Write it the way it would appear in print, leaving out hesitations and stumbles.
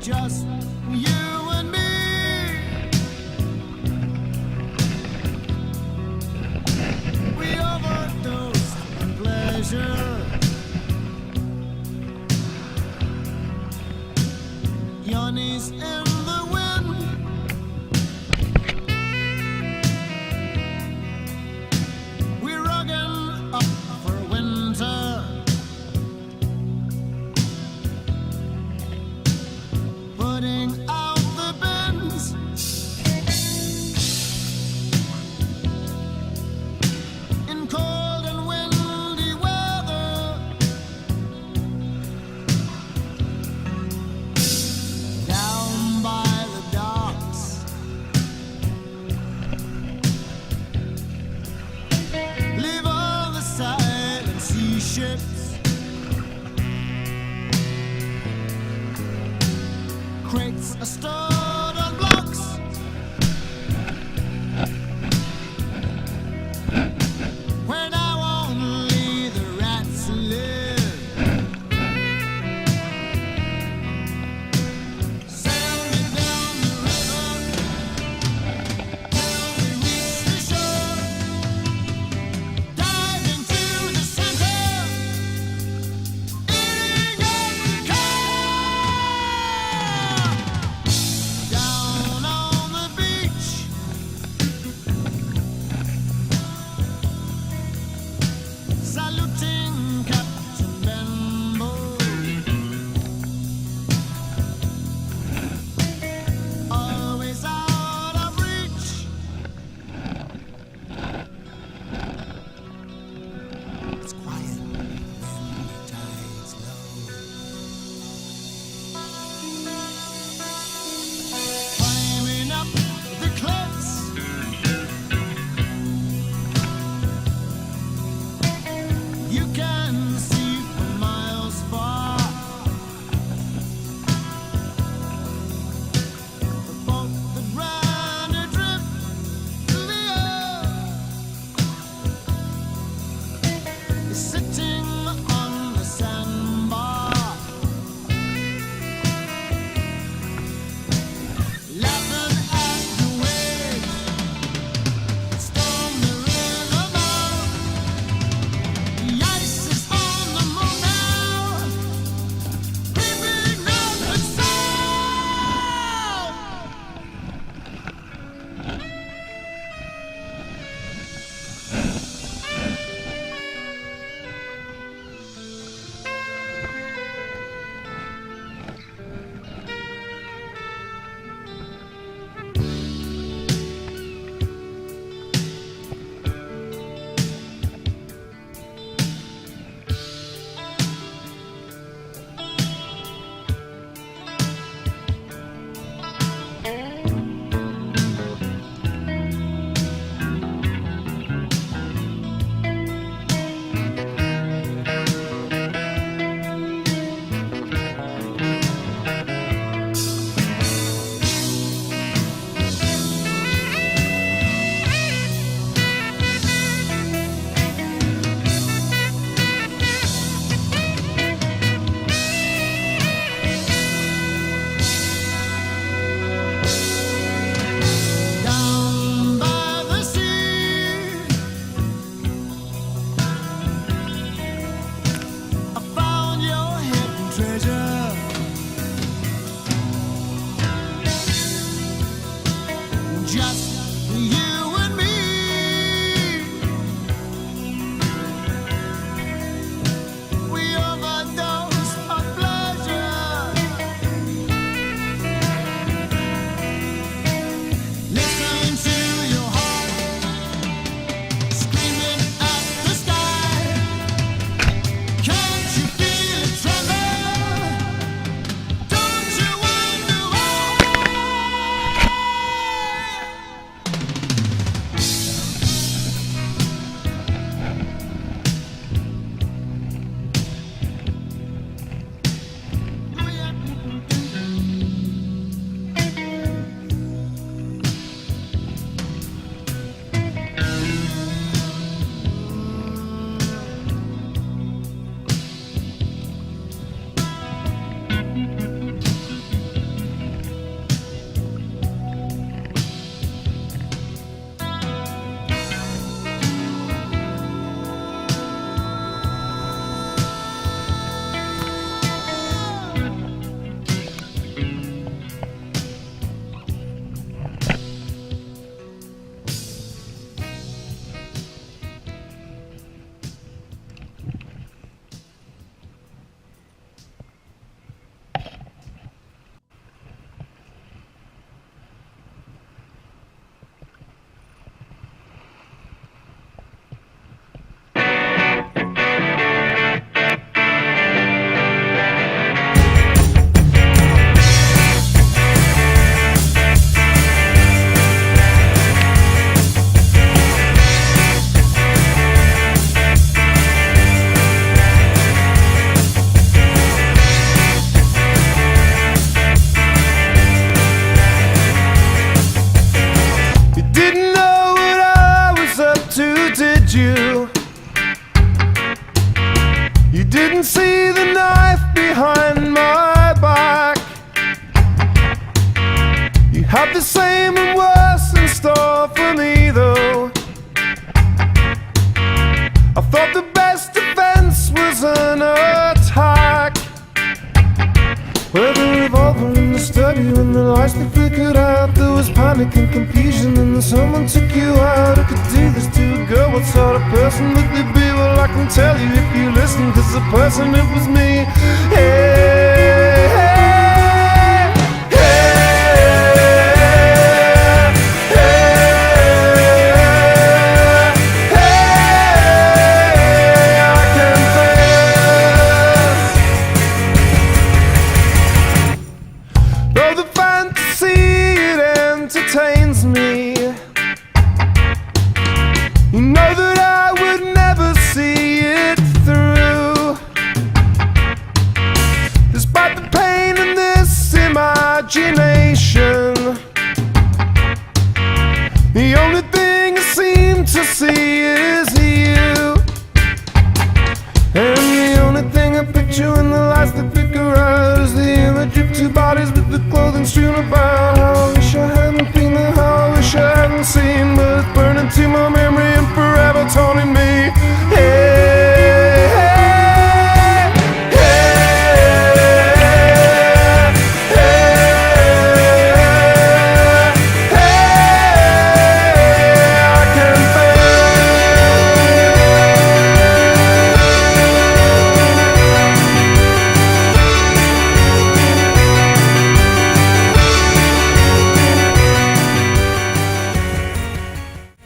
just you and me. We overdosed on pleasure. Yawnies in the wind. We're rugging up for winter. Putting out the bins. In cold and windy weather. Down by the docks. Leave all the silent sea ships. Crates are stored on blocks. Where now only the rats live. Sail me down the river till we reach the shore. Dive into the center, eating every car. Where the revolver in the study, when the lights they flickered out, there was panic and confusion, and then someone took you out. Who could do this to a girl? What sort of person would they be? Well, I can tell you if you listen, 'cause the person, it was me. Hey, hey, hey, hey, hey, I confess. Though the fantasy, it entertains me, you know that I would never see it through. Despite the pain in this imagination,